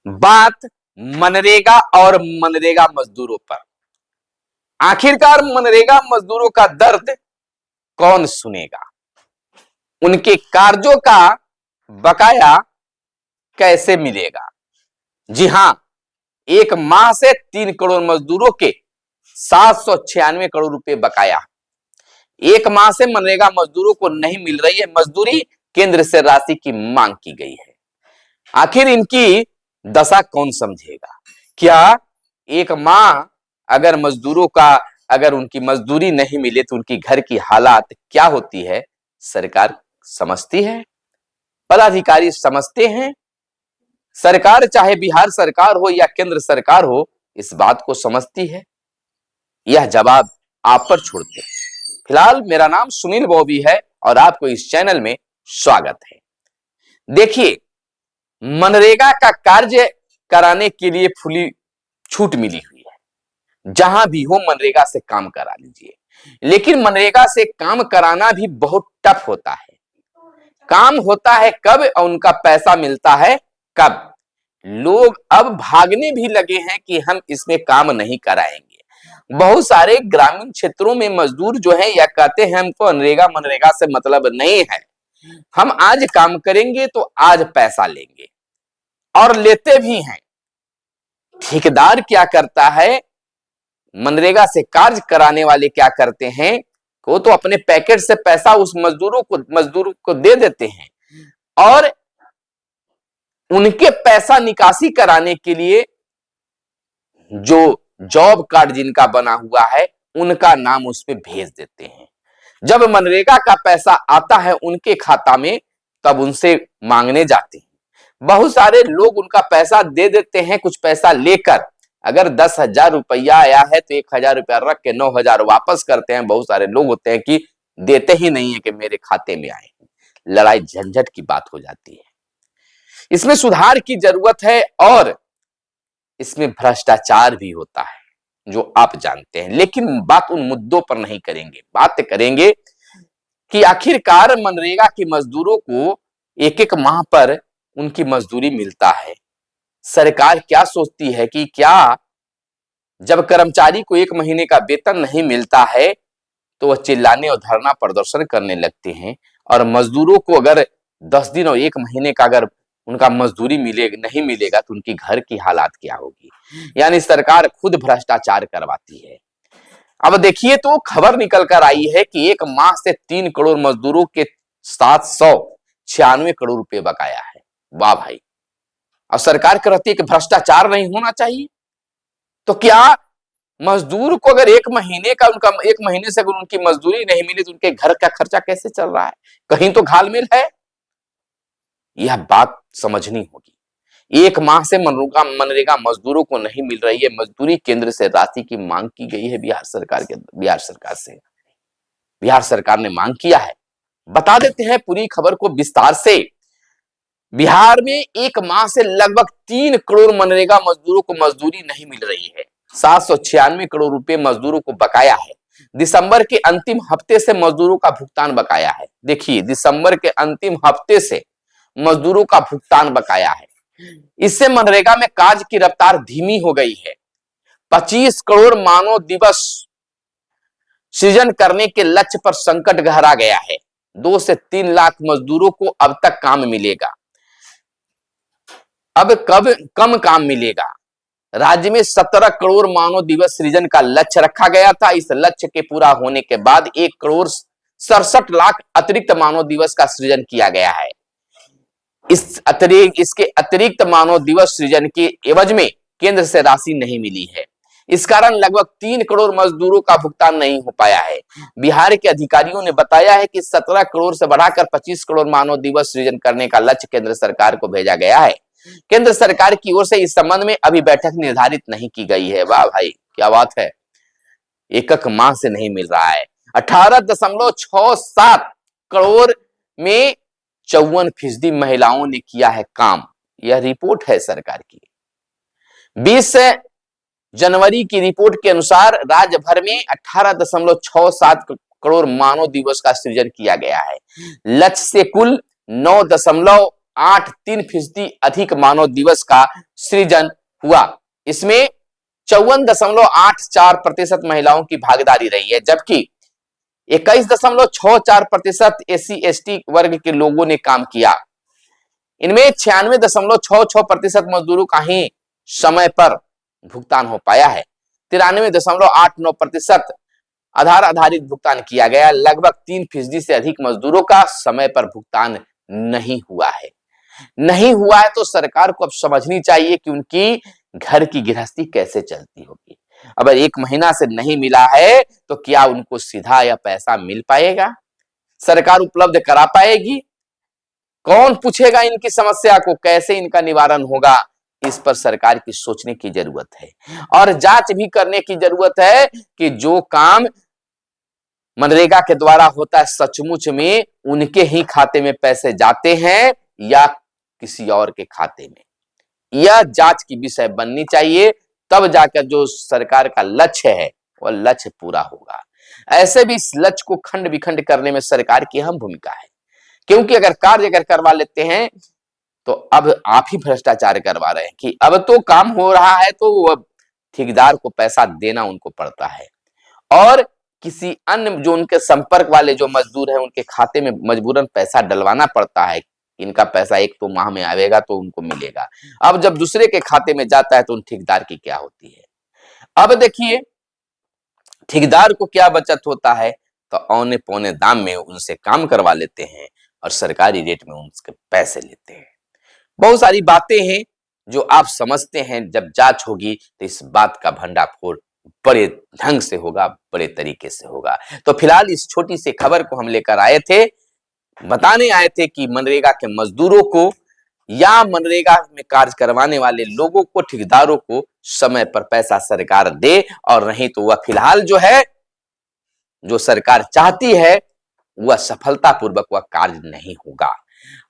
बात मनरेगा और मनरेगा मजदूरों पर। आखिरकार मनरेगा मजदूरों का दर्द कौन सुनेगा? उनके कार्यों का बकाया कैसे मिलेगा? जी हां, एक माह से 3 करोड़ मजदूरों के 796 करोड़ रुपए बकाया। एक माह से मनरेगा मजदूरों को नहीं मिल रही है मजदूरी, केंद्र से राशि की मांग की गई है। आखिर इनकी दशा कौन समझेगा? क्या एक माह अगर मजदूरों का अगर उनकी मजदूरी नहीं मिले तो उनकी घर की हालात क्या होती है, सरकार समझती है? पदाधिकारी समझते हैं? सरकार चाहे बिहार सरकार हो या केंद्र सरकार हो, इस बात को समझती है? यह जवाब आप पर छोड़ते हैं। फिलहाल मेरा नाम सुनील बॉबी है और आपको इस चैनल में स्वागत है। देखिए, मनरेगा का कार्य कराने के लिए खुली छूट मिली हुई है। जहां भी हो मनरेगा से काम करा लीजिए, लेकिन मनरेगा से काम कराना भी बहुत टफ होता है। काम होता है कब और उनका पैसा मिलता है कब? लोग अब भागने भी लगे हैं कि हम इसमें काम नहीं कराएंगे। बहुत सारे ग्रामीण क्षेत्रों में मजदूर जो है यह कहते हैं हमको मनरेगा से मतलब नहीं है, हम आज काम करेंगे तो आज पैसा लेंगे, और लेते भी हैं। ठेकेदार क्या करता है, मनरेगा से कार्य कराने वाले क्या करते हैं, वो तो अपने पैकेट से पैसा उस मजदूर को दे देते हैं, और उनके पैसा निकासी कराने के लिए जो जॉब कार्ड जिनका बना हुआ है उनका नाम उस पे भेज देते हैं। जब मनरेगा का पैसा आता है उनके खाता में, तब उनसे मांगने जाते हैं। बहुत सारे लोग उनका पैसा दे देते हैं, कुछ पैसा लेकर। अगर 10,000 रुपया आया है तो 1,000 रुपया रख के 9,000 वापस करते हैं। बहुत सारे लोग होते हैं कि देते ही नहीं है कि मेरे खाते में आए। लड़ाई झंझट की बात हो जाती है। इसमें सुधार की जरूरत है और इसमें भ्रष्टाचार भी होता है, जो आप जानते हैं। लेकिन बात उन मुद्दों पर नहीं करेंगे, बात करेंगे कि आखिरकार मनरेगा के मजदूरों को एक एक माह पर उनकी मजदूरी मिलता है। सरकार क्या सोचती है कि क्या जब कर्मचारी को 1 महीने का वेतन नहीं मिलता है तो वह चिल्लाने और धरना प्रदर्शन करने लगते हैं, और मजदूरों को अगर 10 दिन और 1 महीने का अगर उनका मजदूरी नहीं मिलेगा तो उनकी घर की हालात क्या होगी? यानी सरकार खुद भ्रष्टाचार करवाती है। अब देखिए, तो खबर निकल कर आई है कि एक माह से 3 करोड़ मजदूरों के 796 करोड़ रुपए बकाया है। वाह भाई! और सरकार कहती है कि भ्रष्टाचार नहीं होना चाहिए। तो क्या मजदूर को अगर 1 महीने का उनका 1 महीने से अगर उनकी मजदूरी नहीं मिली तो उनके घर का खर्चा कैसे चल रहा है? कहीं तो घालमेल है। यह बात समझनी होगी। 1 माह से मनरेगा मजदूरों को नहीं मिल रही है मजदूरी, केंद्र से राशि की मांग की गई है बिहार सरकार से। बिहार सरकार ने मांग किया है। बता देते हैं पूरी खबर को विस्तार से। बिहार में 1 माह से लगभग 3 करोड़ मनरेगा मजदूरों को मजदूरी नहीं मिल रही है। 796 करोड़ रुपए मजदूरों को बकाया है। दिसंबर के अंतिम हफ्ते से मजदूरों का भुगतान बकाया है। देखिए, दिसंबर के अंतिम हफ्ते से मजदूरों का भुगतान बकाया है। इससे मनरेगा में कार्य की रफ्तार धीमी हो गई है। 25 करोड़ मानव दिवस सृजन करने के लक्ष्य पर संकट गहरा गया है। 2 से 3 लाख मजदूरों को अब तक काम मिलेगा। अब कम काम मिलेगा। राज्य में 17 करोड़ मानव दिवस सृजन का लक्ष्य रखा गया था। इस लक्ष्य के पूरा होने के बाद 1 करोड़ 67 लाख अतिरिक्त मानव दिवस का सृजन किया गया है। इसके अतिरिक्त मानव दिवस सृजन के एवज में केंद्र से राशि नहीं मिली है। इस कारण लगभग 3 करोड़ मजदूरों का भुगतान नहीं हो पाया है। बिहार के अधिकारियों ने बताया है कि 17 करोड़ से बढ़ाकर 25 करोड़ मानव दिवस सृजन करने का लक्ष्य केंद्र सरकार को भेजा गया है। केंद्र सरकार की ओर से इस संबंध में अभी बैठक निर्धारित नहीं की गई है। वाह भाई, क्या बात है! एक माह से नहीं मिल रहा है। 18.67 करोड़ में 54% महिलाओं ने किया है काम। यह रिपोर्ट है सरकार की। 20 जनवरी की रिपोर्ट के अनुसार राज्य भर में 18.67 करोड़ मानव दिवस का सृजन किया गया है। लक्ष्य से कुल 9 8.3% अधिक मानव दिवस का सृजन हुआ। इसमें 54.84% महिलाओं की भागीदारी रही है, जबकि 21.64% SC/ST वर्ग के लोगों ने काम किया। इनमें 96.66% मजदूरों का ही समय पर भुगतान हो पाया है। 93.89% आधार आधारित भुगतान किया गया। लगभग 3% से अधिक मजदूरों का समय पर भुगतान नहीं हुआ है। नहीं हुआ है तो सरकार को अब समझनी चाहिए कि उनकी घर की गृहस्थी कैसे चलती होगी। अगर 1 महीना से नहीं मिला है तो क्या उनको सीधा या पैसा मिल पाएगा? सरकार उपलब्ध करा पाएगी? कौन पूछेगा इनकी समस्या को? कैसे इनका निवारण होगा? इस पर सरकार की सोचने की जरूरत है और जांच भी करने की जरूरत है कि जो काम मनरेगा के द्वारा होता है सचमुच में उनके ही खाते में पैसे जाते हैं या किसी और के खाते में। यह जांच की विषय बननी चाहिए, तब जाकर जो सरकार का लक्ष्य है वह लक्ष्य पूरा होगा। ऐसे भी इस लक्ष्य को खंड विखंड करने में सरकार की अहम भूमिका है, क्योंकि अगर कार्य अगर करवा लेते हैं तो अब आप ही भ्रष्टाचार करवा रहे हैं कि अब तो काम हो रहा है तो ठेकेदार को पैसा देना उनको पड़ता है और किसी अन्य जो उनके संपर्क वाले जो मजदूर हैं उनके खाते में मजबूरन पैसा डलवाना पड़ता है। इनका पैसा एक तो माह में आएगा तो उनको मिलेगा। अब जब दूसरे के खाते में जाता है तो उन ठेकेदार की क्या होती है? अब देखिए ठेकेदार को क्या बचत होता है, तो औने पौने दाम में उनसे काम करवा लेते हैं और सरकारी रेट में उनसे पैसे लेते हैं। बहुत सारी बातें हैं जो आप समझते हैं, जब जांच होगी तो इस बात का भंडाफोड़ बड़े ढंग से होगा, बड़े तरीके से होगा। तो फिलहाल इस छोटी सी खबर को हम लेकर आए थे, बताने आए थे कि मनरेगा के मजदूरों को या मनरेगा में कार्य करवाने वाले लोगों को, ठेकेदारों को समय पर पैसा सरकार दे, और नहीं तो वह फिलहाल जो है जो सरकार चाहती है वह सफलतापूर्वक वह कार्य नहीं होगा।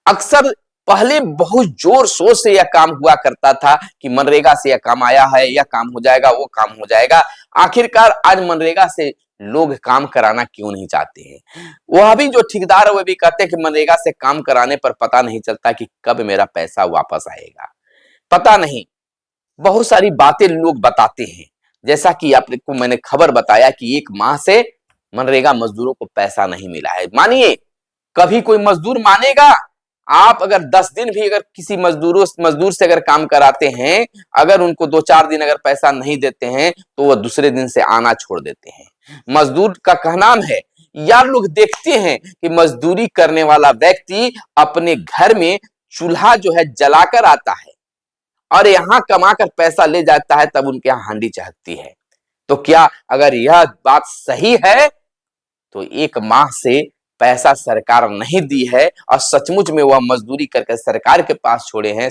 अक्सर पहले बहुत जोर शोर से यह काम हुआ करता था कि मनरेगा से यह काम आया है, यह काम हो जाएगा, वो काम हो जाएगा। आखिरकार आज मनरेगा से लोग काम कराना क्यों नहीं चाहते हैं? वह भी जो ठेकेदार है वह भी कहते हैं कि मनरेगा से काम कराने पर पता नहीं चलता कि कब मेरा पैसा वापस आएगा, पता नहीं। बहुत सारी बातें लोग बताते हैं, जैसा कि आपको मैंने खबर बताया कि 1 माह से मनरेगा मजदूरों को पैसा नहीं मिला है। मानिए कभी कोई मजदूर मानेगा? आप अगर 10 दिन भी अगर किसी मजदूर से अगर काम कराते हैं, अगर उनको 2-4 दिन अगर पैसा नहीं देते हैं तो वह दूसरे दिन से आना छोड़ देते हैं। मजदूर का कहना है, यार लोग देखते हैं कि मजदूरी करने वाला व्यक्ति अपने घर में चूल्हा जो है जलाकर आता है और यहाँ कमाकर पैसा ले जाता है, तब उनके यहाँ हांडी चहकती है। तो क्या अगर यह बात सही है तो 1 माह से पैसा सरकार नहीं दी है और सचमुच में वह मजदूरी करके सरकार के पास छोड़े हैं,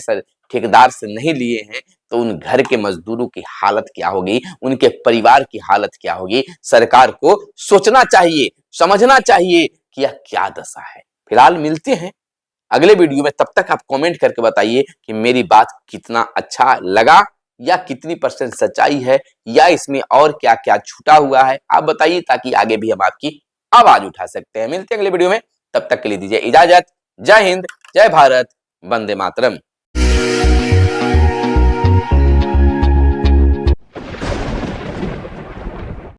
ठेकेदार से नहीं लिए हैं, तो उन घर के मजदूरों की हालत क्या होगी, उनके परिवार की हालत क्या होगी? सरकार को सोचना चाहिए, समझना चाहिए कि यह क्या दशा है। फिलहाल मिलते हैं अगले वीडियो में, तब तक आप कमेंट करके बताइए कि मेरी बात कितना अच्छा लगा या कितनी % सच्चाई है या इसमें और क्या क्या छूटा हुआ है, आप बताइए, ताकि आगे भी हम आपकी आवाज उठा सकते हैं। मिलते हैं अगले वीडियो में, तब तक के लिए दीजिए इजाजत। जय हिंद, जय भारत, वंदे मातरम।